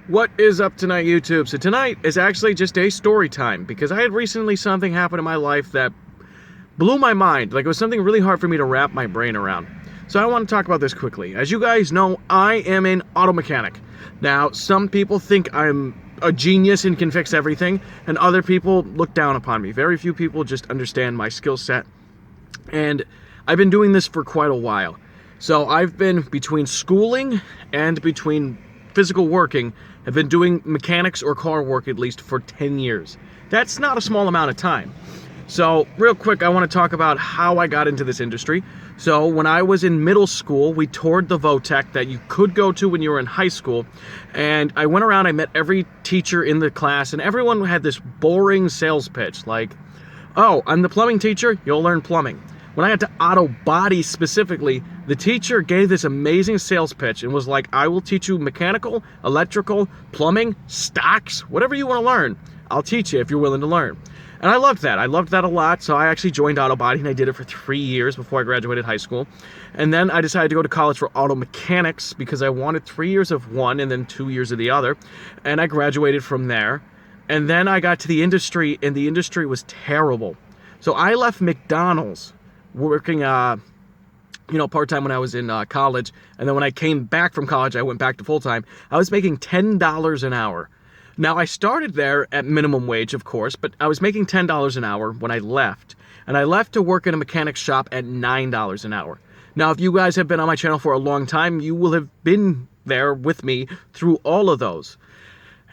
What is up tonight, YouTube? So tonight is actually just a story time because I had recently something happen in my life that blew my mind. Like, it was something really hard for me to wrap my brain around. So I want to talk about this quickly. As you guys know, I am an auto mechanic. Now, some people think I'm a genius and can fix everything, and other people look down upon me. Very few people just understand my skill set. And I've been doing this for quite a while. So I've been between schooling and between physical working, have been doing mechanics or car work at least for 10 years. That's not a small amount of time. So real quick, I want to talk about how I got into this industry. So when I was in middle school, we toured the Votech that you could go to when you were in high school. And I went around, I met every teacher in the class, and everyone had this boring sales pitch like, oh, I'm the plumbing teacher, you'll learn plumbing. When I got to auto body specifically, the teacher gave this amazing sales pitch and was like, I will teach you mechanical, electrical, plumbing, stocks, whatever you want to learn. I'll teach you if you're willing to learn. And I loved that. I loved that a lot. So I actually joined auto body and I did it for 3 years before I graduated high school. And then I decided to go to college for auto mechanics because I wanted 3 years of one and then 2 years of the other. And I graduated from there. And then I got to the industry and the industry was terrible. So I left McDonald's working part-time when I was in college, and then when I came back from college, I went back to full-time. I was making $10 an hour. Now, I started there at minimum wage, of course, but I was making $10 an hour when I left, and I left to work in a mechanic shop at $9 an hour. Now, if you guys have been on my channel for a long time, you will have been there with me through all of those.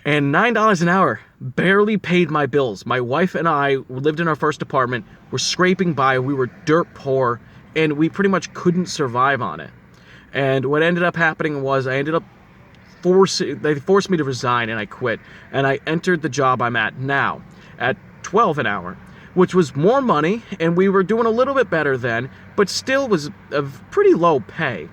And $9 an hour barely paid my bills. My wife and I lived in our first apartment, were scraping by, we were dirt poor, and we pretty much couldn't survive on it. And what ended up happening was they forced me to resign and I quit. And I entered the job I'm at now at $12 an hour, which was more money, and we were doing a little bit better then, but still was a pretty low pay.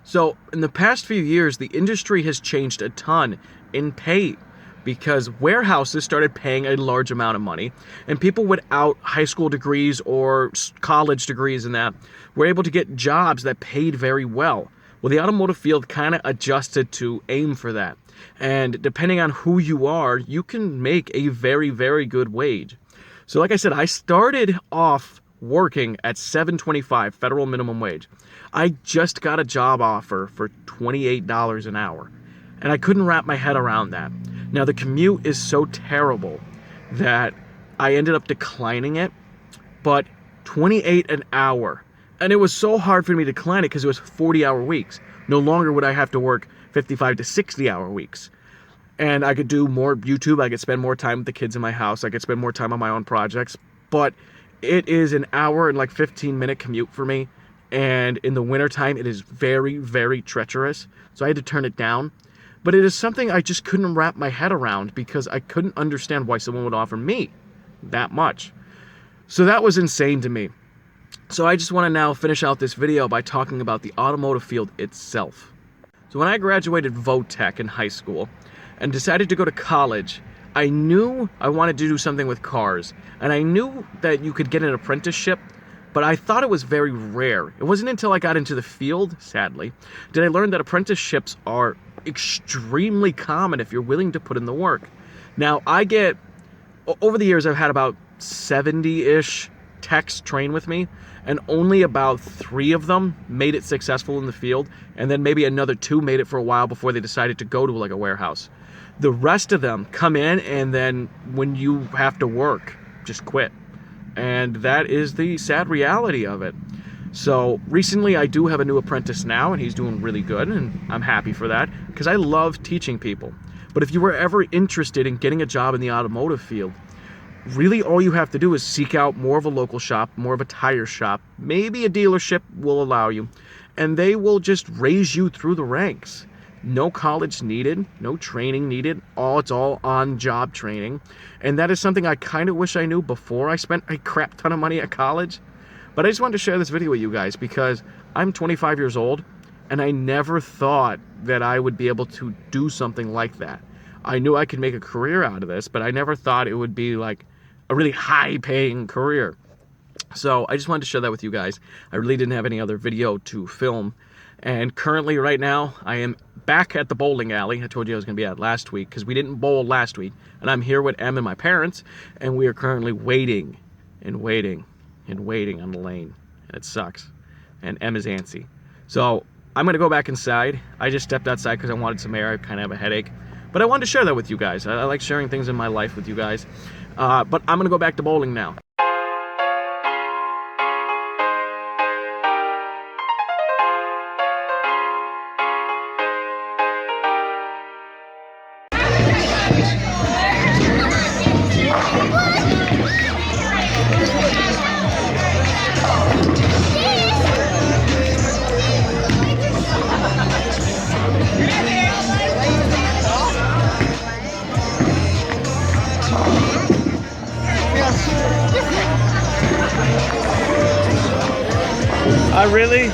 So in the past few years, the industry has changed a ton in pay because warehouses started paying a large amount of money, and people without high school degrees or college degrees and that were able to get jobs that paid very well. Well, the automotive field kind of adjusted to aim for that. And depending on who you are, you can make a very, very good wage. So like I said, I started off working at $7.25 federal minimum wage. I just got a job offer for $28 an hour. And I couldn't wrap my head around that. Now, the commute is so terrible that I ended up declining it, but $28 an hour. And it was so hard for me to decline it because it was 40-hour weeks. No longer would I have to work 55 to 60-hour weeks. And I could do more YouTube. I could spend more time with the kids in my house. I could spend more time on my own projects. But it is an hour and like 15-minute commute for me. And in the wintertime, it is very, very treacherous. So I had to turn it down. But it is something I just couldn't wrap my head around because I couldn't understand why someone would offer me that much. So that was insane to me. So I just want to now finish out this video by talking about the automotive field itself. So when I graduated Votech in high school and decided to go to college, I knew I wanted to do something with cars. And I knew that you could get an apprenticeship, but I thought it was very rare. It wasn't until I got into the field, sadly, did I learn that apprenticeships are extremely common if you're willing to put in the work. Now, over the years, I've had about 70-ish techs train with me, and only about 3 of them made it successful in the field, and then maybe another 2 made it for a while before they decided to go to like a warehouse. The rest of them come in, and then when you have to work, just quit. And that is the sad reality of it. So recently I do have a new apprentice now, and he's doing really good, and I'm happy for that because I love teaching people. But if you were ever interested in getting a job in the automotive field, really all you have to do is seek out more of a local shop, more of a tire shop, maybe a dealership will allow you, and they will just raise you through the ranks. No college needed, no training needed, it's all on-job training. And that is something I kind of wish I knew before I spent a crap ton of money at college. But I just wanted to share this video with you guys because I'm 25 years old and I never thought that I would be able to do something like that. I knew I could make a career out of this, but I never thought it would be like a really high-paying career. So I just wanted to share that with you guys. I really didn't have any other video to film. And currently, right now, I am back at the bowling alley I told you I was going to be at last week, because we didn't bowl last week. And I'm here with Em and my parents, and we are currently waiting and waiting and waiting on the lane. And it sucks. And Em is antsy. So I'm going to go back inside. I just stepped outside because I wanted some air. I kind of have a headache. But I wanted to share that with you guys. I like sharing things in my life with you guys. But I'm going to go back to bowling now. Really?